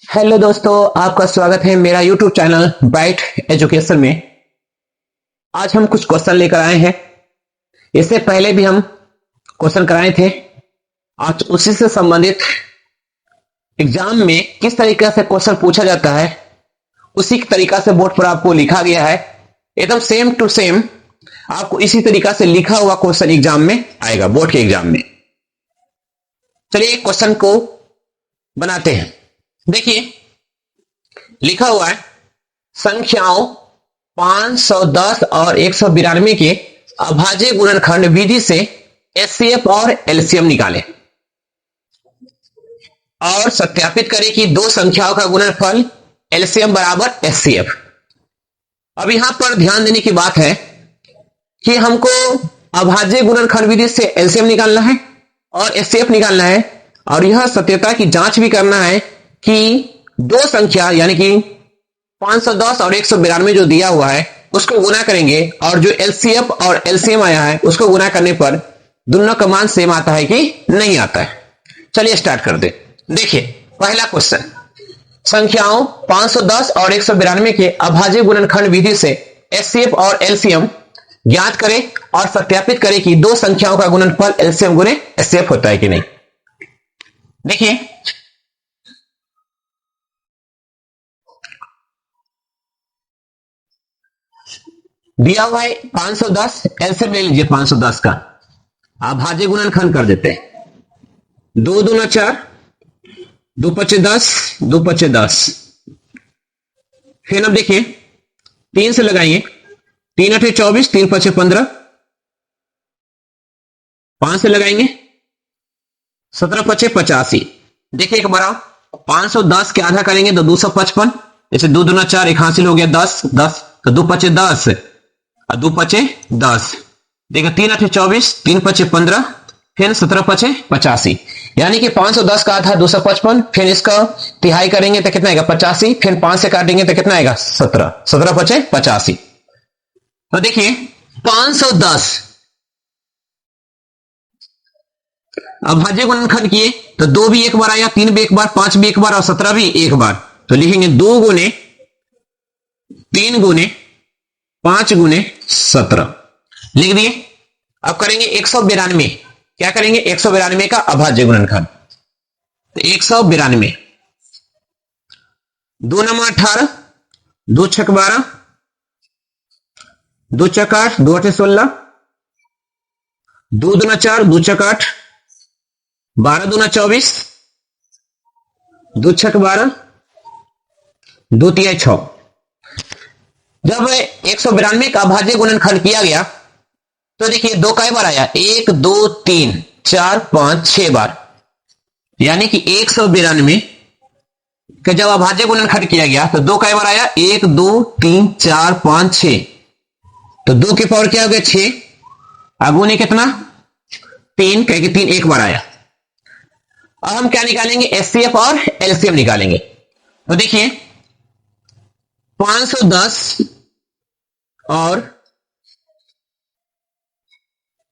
Hello दोस्तों, आपका स्वागत है मेरा यूट्यूब चैनल ब्राइट एजुकेशन में। आज हम कुछ क्वेश्चन लेकर आए हैं। इससे पहले भी हम क्वेश्चन कराए थे। आज उसी से संबंधित एग्जाम में किस तरीके से क्वेश्चन पूछा जाता है उसी तरीका से बोर्ड पर आपको लिखा गया है। एकदम सेम टू सेम आपको इसी तरीका से लिखा हुआ क्वेश्चन एग्जाम में आएगा, बोर्ड के एग्जाम में। चलिए क्वेश्चन को बनाते हैं। देखिए लिखा हुआ है, संख्याओं 510 और 192 के अभाज्य गुणनखंड विधि से एचसीएफ और एलसीएम निकालें और सत्यापित करें कि दो संख्याओं का गुणनफल एलसीएम बराबर एचसीएफ। अब यहां पर ध्यान देने की बात है कि हमको अभाज्य गुणनखंड विधि से एलसीएम निकालना है और एचसीएफ निकालना है, और यह सत्यता की जांच भी करना है कि दो संख्या यानी कि 510 और 192 जो दिया हुआ है उसको गुना करेंगे और जो एलसीएफ और एलसीएम आया है उसको गुना करने पर दोनों का मान सेम आता है कि नहीं आता है। चलिए स्टार्ट कर दे। देखिए पहला क्वेश्चन, संख्याओं 510 और 192 के अभाज्य गुणनखंड विधि से एचसीएफ और एलसीएम ज्ञात करें और सत्यापित करें कि दो संख्याओं का गुणनफल एलसीएम गुणे एचसीएफ होता है कि नहीं। देखिए दिया हुआ है 510, एलसीएम ले लीजिए 510 का, अभाज्य गुणनखंड कर देते हैं। 2 दूना 4, 2 पचे 10, 2 पचे 10। फिर अब देखिए 3 से लगाएंगे, 3 अठे 24, 3 पचे 15। 5 से लगाएंगे 17 पचे 85। देखिए एक बार 510 के आधा करेंगे तो 255, जैसे 2 दूना 4, एक हासिल हो गया 10, 10 तो 2 पचे 10 और 2 पचे 10। देखो 3 अठे 24, 3 पचे 15, फिर 17 पचे 85, यानी कि 510 का आधा 255, फिर इसका तिहाई करेंगे तो कितना आएगा 85, फिर 5 से काटेंगे तो कितना आएगा 17, 17 पचे 85। तो देखिए 510 अभाज्य गुणनखंड किए तो 2 भी एक बार आया, 3 भी एक बार, 5 भी एक बार और 17 भी एक बार। तो लिखेंगे 2 गुने 3 गुने 5 गुने 17 लिख दिए। अब करेंगे 192, क्या करेंगे 192 का अभाज्य गुणनखंड। तो 192, 2 नमा 18, 2 छक 12, 2 चक 8, 2 अठे 16, 2 दूना 4, 2 चक 8, 12 दूना 24, 2 छक 12, 2 तिहाई 6। जब 192 का अभाज्य गुणनखंड किया गया तो देखिए 2 कई बार आया, 1 2 3 4 5 6 बार, यानी कि 192 का जब अभाज्य गुणनखंड किया गया तो 2 कई बार आया, 1 2 3 4 5 6। तो 2 की पावर क्या हो गया 6, अगुने कितना 3, कह के 3 एक बार आया। अब हम क्या निकालेंगे एचसीएफ और एलसीएम निकालेंगे। तो देखिए 510 और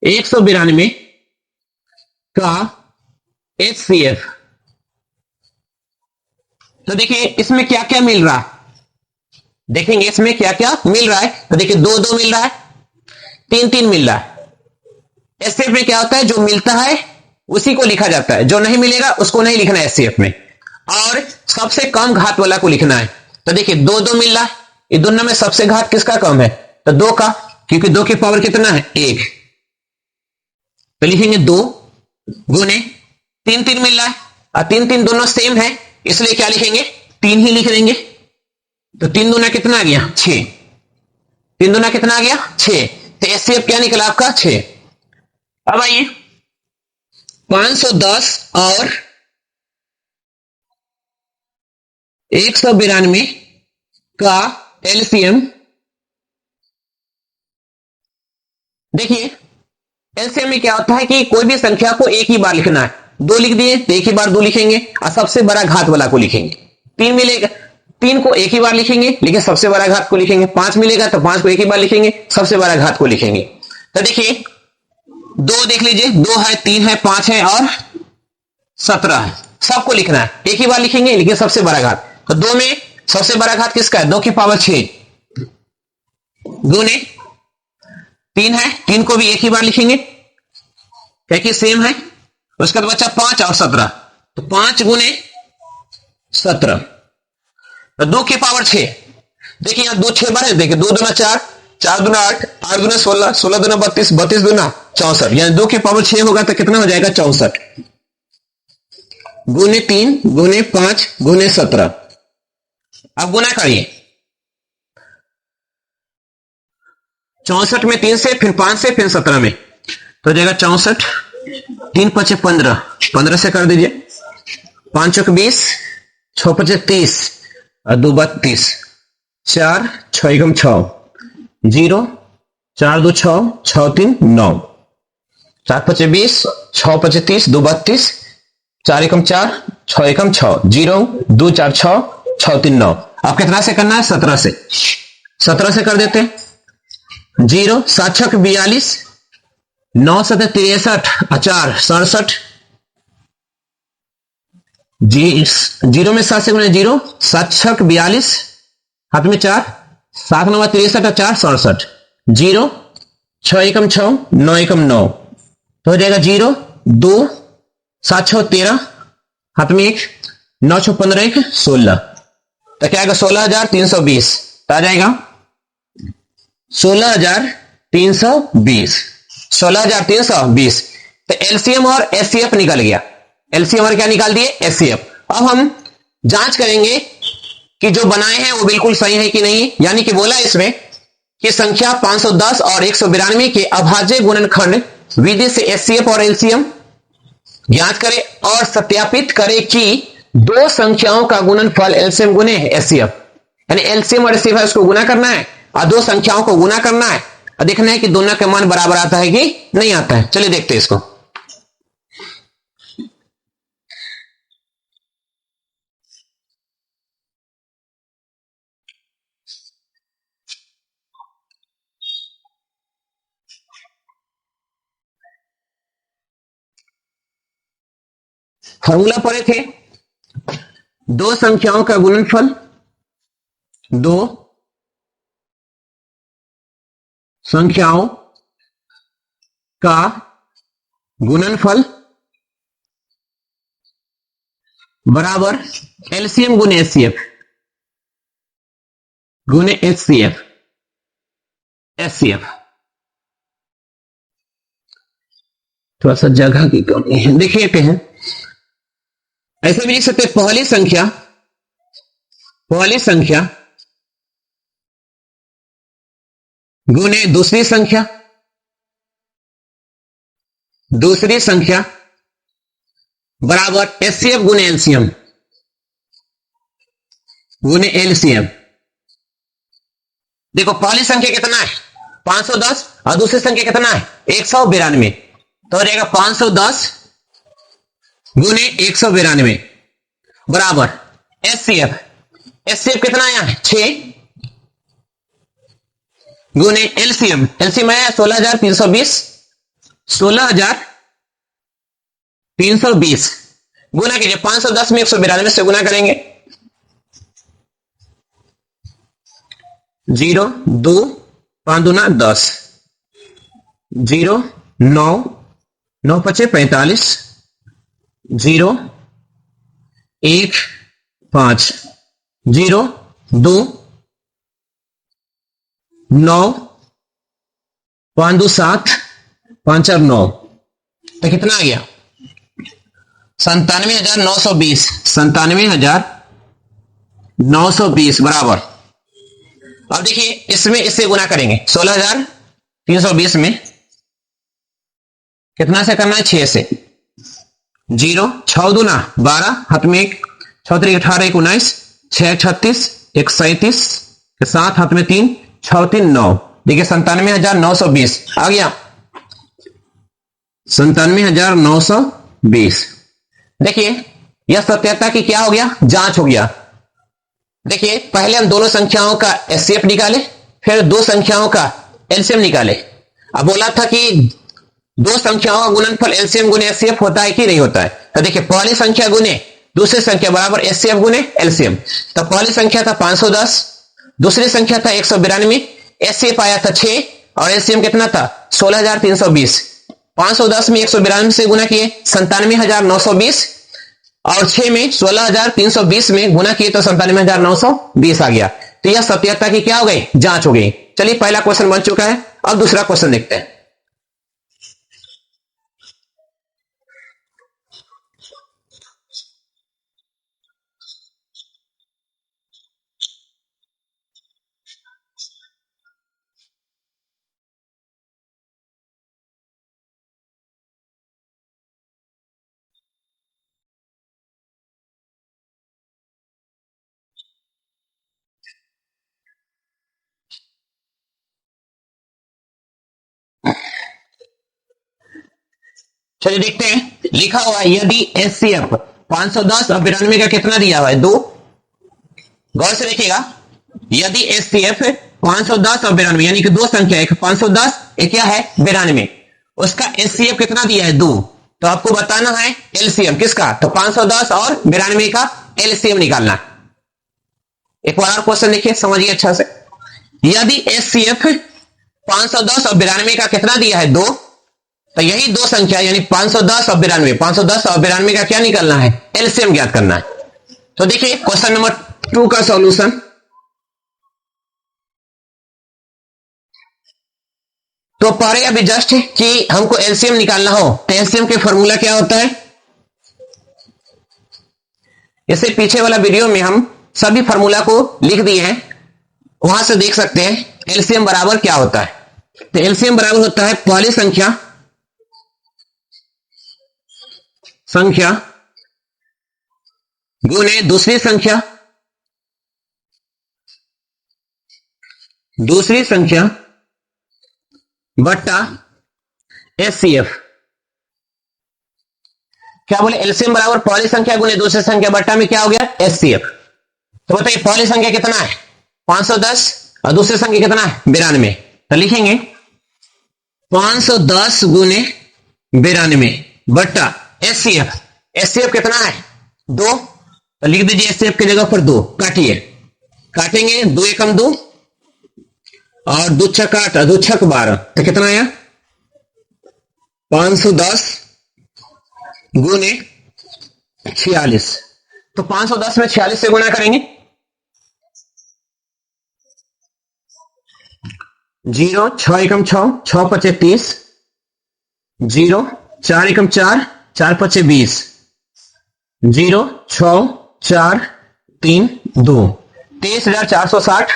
192 का एचसीएफ। तो देखिए इसमें क्या क्या मिल रहा है, देखेंगे इसमें क्या क्या मिल रहा है। तो देखिए 2 2 मिल रहा है, 3 3 मिल रहा है। एचसीएफ में क्या होता है, जो मिलता है उसी को लिखा जाता है, जो नहीं मिलेगा उसको नहीं लिखना है एचसीएफ में, और सबसे कम घात वाला को लिखना है। तो देखिए 2 2 मिल रहा है, ये दोनों में सबसे घात किसका कम है, तो 2 का, क्योंकि 2 की पावर कितना है 1। तो लिखेंगे 2 गुने 3 3 मिल रहा है, और 3 3 दोनों सेम है, इसलिए क्या लिखेंगे 3 ही लिख देंगे। तो 3 दूना कितना आ गया 6, 3 दूना कितना आ गया 6। तो एचसीएफ क्या निकला आपका 6। अब आइए 510 और 192 का एलसीएम। देखिए एलसीएम में क्या होता है कि कोई भी संख्या को एक ही बार लिखना है। 2 लिख दिए तो एक ही बार 2 लिखेंगे और सबसे बड़ा घात वाला को लिखेंगे। 3 मिलेगा, 3 को एक ही बार लिखेंगे लेकिन सबसे बड़ा घात को लिखेंगे। 5 मिलेगा तो 5 को एक ही बार लिखेंगे, सबसे बड़ा घात को लिखेंगे। तो देखिए 2 देख लीजिए, 2 है, 3 है, 5 है और 17 है। सबको लिखना है, एक ही बार लिखेंगे लेकिन सबसे बड़ा घात। तो 2 में सबसे बड़ा घात किसका है? 2 की पावर 6 गुने 3 है, 3 को भी एक ही बार लिखेंगे क्योंकि सेम है। उसके बाद बचा 5 और 17, तो 5 गुने 17, तो 2 की पावर 6। देखिए यहां 2 6 बार है, देखिए 2 दूना 4, 4 दूना 8, 8 दूना 16, 16 दूना 32, 32 दूना 64, यानी 2 की पावर 6 होगा तो कितना हो जाएगा? 64 गुने 3 गुने 5 गुने 17। अब गुना करिए, 64 में 3 से, फिर 5 से, फिर 17 में, तो हो जाएगा 64, 3 5 15, 15 से कर दीजिए, 5 चौक 20, 6 5 30 और 2 32, 4 6 एकम 6, 0 4 2 6, 6 3 9, 4 5 20, 6 5 30, 2 32, 4 एकम 4, 6 एकम 6, 0 2 4 6, 6 3 9। अब कितना से करना है? 17 से, 17 से कर देते हैं। 0 7 6 42, 9 7 63, 4 67, 0 में 7 से गुने 0, 7 6 42, हाथ में 4, 7 9 63 और 4 67, 0 6 एकम 6, 9 एकम 9, तो हो जाएगा 0 2 7 6 13, हाथ में 1, 9 6 15 1 16, तो क्या आएगा? 16,320, आ जाएगा 16,320, 16,320। तो एलसीएम और एचसीएफ निकल गया। एलसीएम और क्या निकाल दिए? एचसीएफ। अब हम जांच करेंगे कि जो बनाए हैं वो बिल्कुल सही है कि नहीं। यानी कि बोला इसमें कि संख्या 510 और 192 के अभाज्य गुणनखंड विधि से एचसीएफ और एलसीएम ज्ञात करें और सत्यापित करें कि दो संख्याओं का गुणनफल एलसीएम गुने एचसीएफ, यानी एलसीएम और एचसीएफ है उसको गुना करना है और दो संख्याओं को गुना करना है और देखना है कि दोनों का मान बराबर आता है कि नहीं आता है। चलिए देखते हैं इसको। फॉर्मूला पढ़े थे, दो संख्याओं का गुणनफल, दो संख्याओं का गुणनफल बराबर एलसीएम गुने एचसीएफ गुने एचसीएफ एचसीएफ। थोड़ा सा जगह की कमी है, देखिए हैं ऐसे भी लिख सकते, पहली संख्या गुने दूसरी संख्या बराबर एचसीएफ गुने एलसीएम गुने एलसीएम। देखो पहली संख्या कितना है 510 और दूसरी संख्या कितना है 192, तो हो जाएगा 510 गुने 192 बराबर एचसीएफ। एचसीएफ कितना आया 6 गुने एलसीएम, एलसीएम है 16,320, 16,320 गुना कीजिए 510 में 192 से गुना करेंगे, 0 2 5 दूना 10, 0 9 9 5 45, 0 1 5, 0 2 9 5 2 7 5 4 9, तो कितना आ गया 97,920, 97,920 बराबर। अब देखिए इसमें इससे गुना करेंगे 16,320 में कितना से करना है 6 से, 0 6 दूना 12, हाथ में 1, 6 3 18 1 19, 6 36 1 37 के साथ हाथ में 3, 6 3 9, देखिए 97,920 आ गया 97,920। देखिए यह सत्यता की क्या हो गया जांच हो गया। देखिए पहले हम दोनों संख्याओं का एचसीएफ निकाले, फिर दो संख्याओं का एलसीएम निकाले। अब बोला था कि दो संख्याओं का गुणनफल एलसीएम गुने एचसीएफ होता है कि नहीं होता है? तो देखिए, पहली संख्या गुने दूसरी संख्या बराबर एचसीएफ गुने एलसीएम। तो पहली संख्या था 510, दूसरी संख्या था 192, एचसीएफ आया था 6 और एलसीएम कितना था 16320। 510 में 192 से गुना किए 97920 और 6 में 16320 में गुना किए तो 97920 आ गया। तो यह सत्यता की क्या हो गई? जांच हो गई। चलिए, पहला क्वेश्चन बन चुका है। अब दूसरा क्वेश्चन देखते हैं। चलिए देखते हैं। लिखा हुआ है यदि एचसीएफ 510 और 92 का कितना दिया हुआ है? 2। गौर से देखिएगा, यदि एचसीएफ 510 और 92 यानी कि दो संख्या, एक 510 एक क्या है 92, उसका एचसीएफ कितना दिया है? 2। तो आपको बताना है एलसीएम किसका? तो 510 और 92 का एलसीएम निकालना। एक बार और क्वेश्चन देखिए, समझिए अच्छा से। यदि एचसीएफ 510 और 92 का कितना दिया है? 2। तो यही दो संख्या यानी 510 और 92, 510 और 92 का क्या निकालना है? एलसीएम ज्ञात करना है। तो देखिए क्वेश्चन नंबर 2 का सॉल्यूशन। तो पढ़े अभी जस्ट कि हमको एलसीएम निकालना हो तो एलसीएम के फॉर्मूला क्या होता है? इससे पीछे वाला वीडियो में हम सभी फॉर्मूला को लिख दिए हैं, वहां से देख सकते हैं एलसीएम बराबर क्या होता है। तो एलसीएम बराबर होता है पहली संख्या गुने दूसरी संख्या बट्टा एचसीएफ। क्या बोले? एलसीएम बराबर पहली संख्या गुने दूसरी संख्या बट्टा में क्या हो गया? एचसीएफ। तो बताइए पहली संख्या कितना है? 510 और दूसरी संख्या कितना है? 92। तो लिखेंगे 510 गुने 92 बट्टा एचसीएफ। एचसीएफ कितना है? 2। तो लिख दीजिए एचसीएफ की जगह पर 2। काटिए, काटेंगे 2 एकम 2 और 2 छक 8 2 छक 12। तो कितना आया? 510 गुने 46। तो 510 में 46 से गुणा करेंगे, 0 6 एकम 6 6 पचे 30, 0 4 एकम 4 4 पचे 20, 0 6 4 3 2, 23,460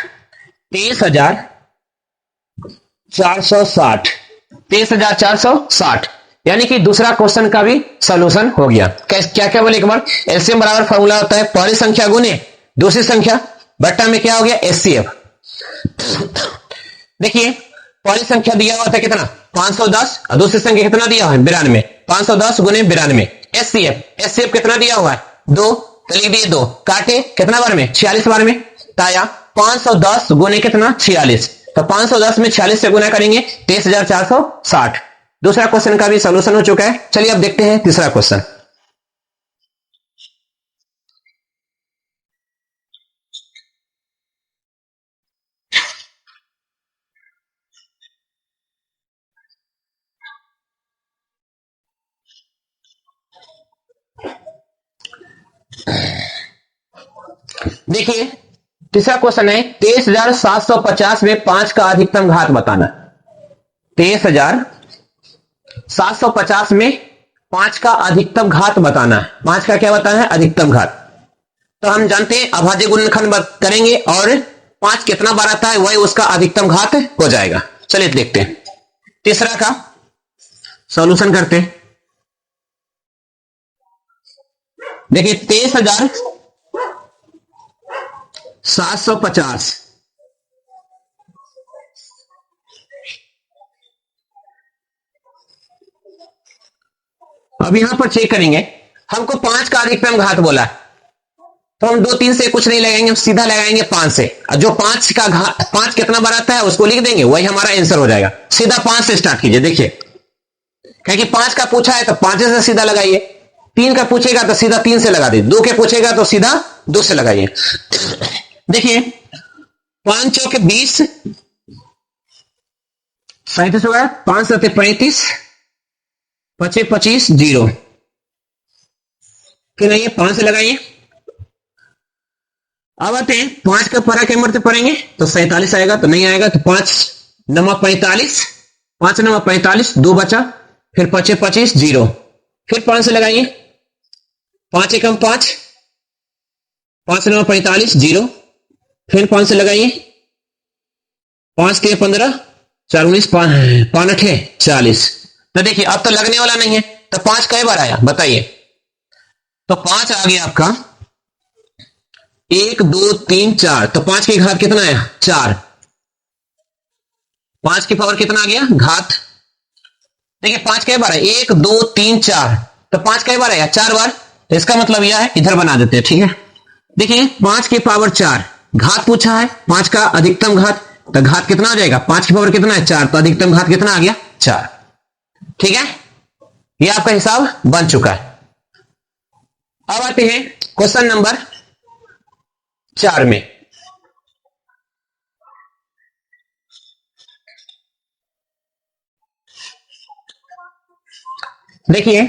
23,460 यानी कि दूसरा क्वेश्चन का भी सॉल्यूशन हो गया। क्या क्या बोले एक बार? एलसीएम बराबर फॉर्मूला होता है पहली संख्या गुने दूसरी संख्या बट्टा में क्या हो गया? एचसीएफ। देखिए पहली संख्या दिया हुआ था कितना? 510 और दूसरी संख्या कितना दिया हुआ है? 92। 510 गुने 92। एचसीएफ कितना दिया हुआ है? 2। तो लिख दिए 2। काटे कितना बार में? 46 बार में। ताया 510 गुने कितना? 46। तो 510 में 46 से गुना करेंगे 23,460। दूसरा क्वेश्चन का भी सॉल्यूशन हो चुका है। चलिए अब देखते हैं तीसरा क्वेश्चन। देखिए तीसरा क्वेश्चन है 23,750 में 5 का अधिकतम घात बताना। 23,750 में 5 का अधिकतम घात बताना है। 5 का क्या बताना है? अधिकतम घात। तो हम जानते हैं अभाज्य गुणनखंड करेंगे और 5 कितना बार आता है वही उसका अधिकतम घात हो जाएगा। चलिए देखते हैं तीसरा का सॉल्यूशन करते हैं। देखिए 23,750 अब यहां पर चेक करेंगे, हमको 5 का अधिकतम घात बोला तो हम 2 3 से कुछ नहीं लगाएंगे, हम सीधा लगाएंगे 5 से। और जो 5 का घात 5 कितना बार आता है उसको लिख देंगे, वही हमारा आंसर हो जाएगा। सीधा 5 से स्टार्ट कीजिए। देखिए क्योंकि 5 का पूछा है तो 5 से सीधा लगाइए, 3 का पूछेगा तो सीधा 3 से लगा दीजिए, 2 के पूछेगा तो सीधा 2 से लगाइए। देखिए 5 चौके 20, 37 हो गया, 5 सते 35, 25 25 0, फिर आइए 5 से लगाइए। अब आते हैं 5 का परा के मरते पड़ेंगे तो 47 आएगा, तो नहीं आएगा, तो 5 9 45, 5 9 45, 2 बचा, फिर 25 25 0, फिर 5 से लगाइए, 5 एकम 5, 5 9 45 0, फिर 5 से लगाइए, 5 3 15, 4 19, 5 8 40। तो देखिए अब तो लगने वाला नहीं है, तो 5 कई बार आया बताइए, तो 5 आ गया आपका 1 2 3 4, तो 5 की घात कितना आया 4, 5 की पावर कितना आ गया घात। देखिए 5 कई बार है 1 2 3 4, तो 5 कई बार आया 4 बार, तो इसका मतलब यह है, इधर बना देते हैं, ठीक है। देखिए 5 की पावर 4, घात पूछा है 5 का अधिकतम घात, तो घात कितना हो जाएगा, 5 की पावर कितना है 4, तो अधिकतम घात कितना आ गया 4, ठीक है। यह आपका हिसाब बन चुका है। अब आते हैं क्वेश्चन नंबर 4 में। देखिए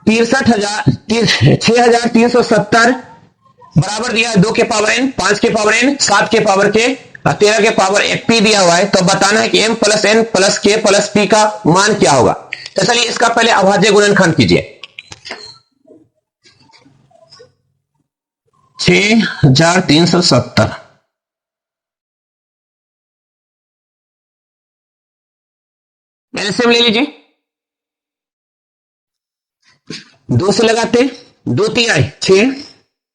6370 बराबर दिया है 2 के पावर n, 5 के पावर n, 7 के पावर k, 13 के पावर एक p दिया हुआ है। तो बताना है कि m plus n plus k plus p का मान क्या होगा। तो चलिए इसका पहले अभाज्य गुणनखंड कीजिए। 6370 एलसीएम ले लीजिए, 2 से लगाते, 2 3 आए 6,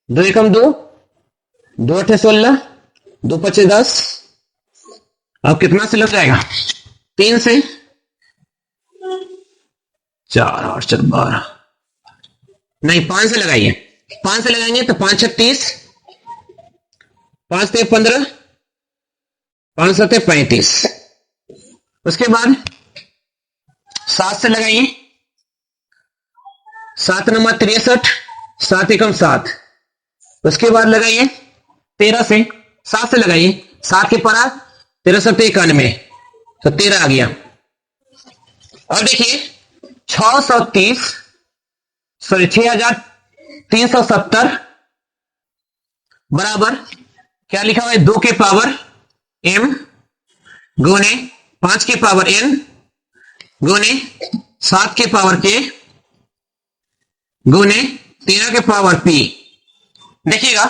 2 एकम 2, 2 8 16, 2 5 10, अब कितना से लग जाएगा 3 से, 4 8 4 12, नहीं 5 से लगाइए, 5 से लगाएंगे तो 5 36, 5 3 15, 5 7 35, उसके बाद 7 से लगाइए, 7 9 63, 7 एकम 7, उसके बाद लगाइए 13 से, 7 से लगाइए, 7 के परा 13 7 91, तो 13 आ गया। अब देखिए 6370 बराबर क्या लिखा हुआ है, 2 के पावर m गुने 5 के पावर n गुने 7 के पावर k गुने 13 के पावर p। देखिएगा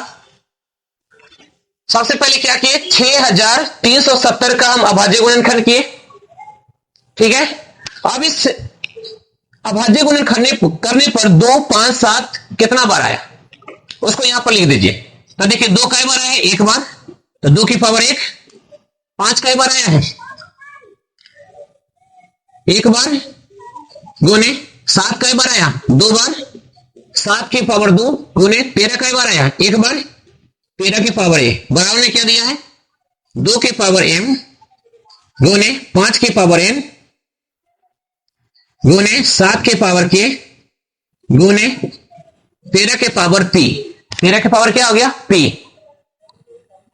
सबसे पहले क्या किए, 6370 का हम अभाज्य गुणनखंड किए, ठीक है। अब इस अभाज्य गुणनखंड करने पर 2 5 7 कितना बार आया उसको यहां पर लिख दीजिए। तो देखिए 2 कई बार आया है, 1 बार, तो 2 की पावर 1, 5 कई बार आया है 1 बार, गुने 7 कई बार आया 2 बार, 7 की पावर 2 गुने 13 कई बार आया 1 बार, 13 की पावर a बराबर ने क्या दिया है 2 के पावर m गुने 5 के पावर n गुने 7 के पावर k गुने 13 के पावर p। 13 के पावर क्या हो गया p।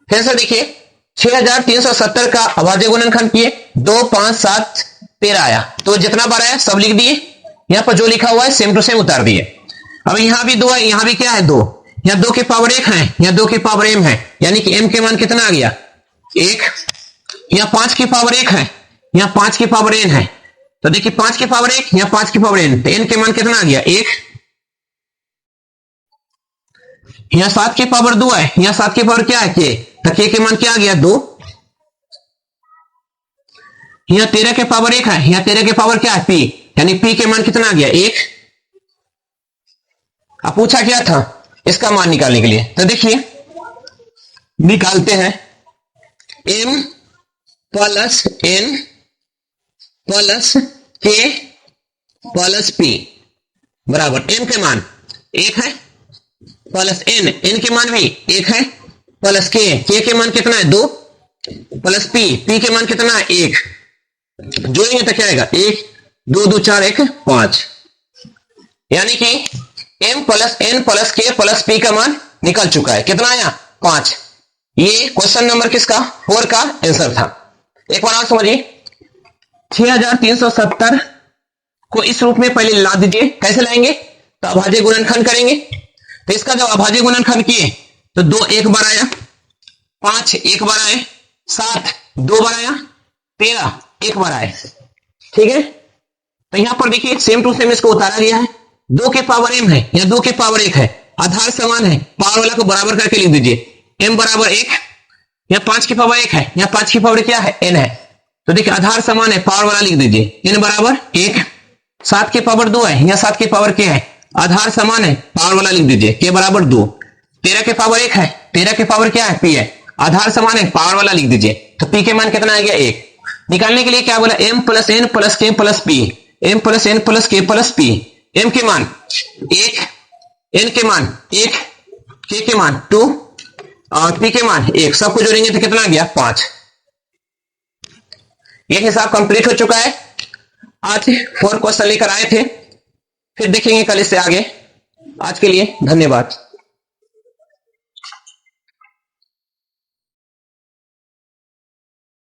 फिर से देखिए 6370 का अभाज्य गुणनखंड किए, 2 5 7 13 आया, तो जितना बार आया सब लिख दिए, यहां पर जो लिखा हुआ है सेम टू सेम उतार दिए। अब यहां भी 2 है, यहां भी क्या है 2, यहां 2 के पावर 1 है, यहां 2 के पावर m है, यानी कि m के मान कितना आ गया 1, यहां 5 की पावर 1 है, यहां 5 की पावर n है, तो देखिए 5 की पावर 1, यहां 5 की पावर n, तो n के मान कितना आ गया 1, यहां 7 की पावर 2 है, यहां 7 की पावर क्या है k, तो k के मान क्या आ गया 2, यहां 13 के पावर 1 है, यहां 13 के पावर क्या है p, यानी p के मान कितना आ गया 1। अब पूछा क्या था इसका मान निकालने के लिए, तो देखिए निकालते हैं m plus n plus k plus p बराबर m के मान 1 है प्लस n, n के मान भी 1 है प्लस k, k के मान कितना है 2, प्लस पी के मान कितना है 1, जोड़ेंगे तो क्या आएगा 1 2 2 4 1 5, यानी कि m plus n plus k plus p का मान निकल चुका है। कितना आया 5। ये क्वेश्चन नंबर किसका 4 का आंसर था। एक बार और समझिए, 6370 को इस रूप में पहले ला दीजिए। कैसे लाएंगे, तो अभाज्य गुणनखंड करेंगे। तो इसका जब अभाज्य गुणनखंड किए तो 2 एक बार आया, 5 एक बार आए, 7 2 बार आया, 13 एक बार आए। ठीक है, तो यहां पर देखिए सेम टू सेम इसको उतारा गया है। 2 के पावर m है या 2 के पावर 1 है, आधार समान है, पावर वाला को बराबर करके लिख दीजिए। m बराबर 1 या 5 की पावर 1 है या 5 की पावर क्या है n है, तो देखिए आधार समान है, पावर वाला लिख दीजिए। n बराबर 1, 7 की पावर 2 है या 7 की पावर क्या है, आधार समान है, पावर वाला लिख दीजिए k बराबर 2। 13 के पावर 1 है, 13 के पावर क्या है p है, आधार समान है, पावर वाला लिख दीजिए। तो p के मान कितना आ गया 1। निकालने के लिए क्या बोला, m plus n plus k plus p, m plus n plus k plus p। m के मान 1, n के मान 1, k के मान 2 और p के मान 1, सबको जोड़ेंगे तो कितना आ गया 5। ये हिसाब कंप्लीट हो चुका है। आज 4 क्वेश्चन लेकर आए थे, फिर देखेंगे कल इससे आगे। आज के लिए धन्यवाद।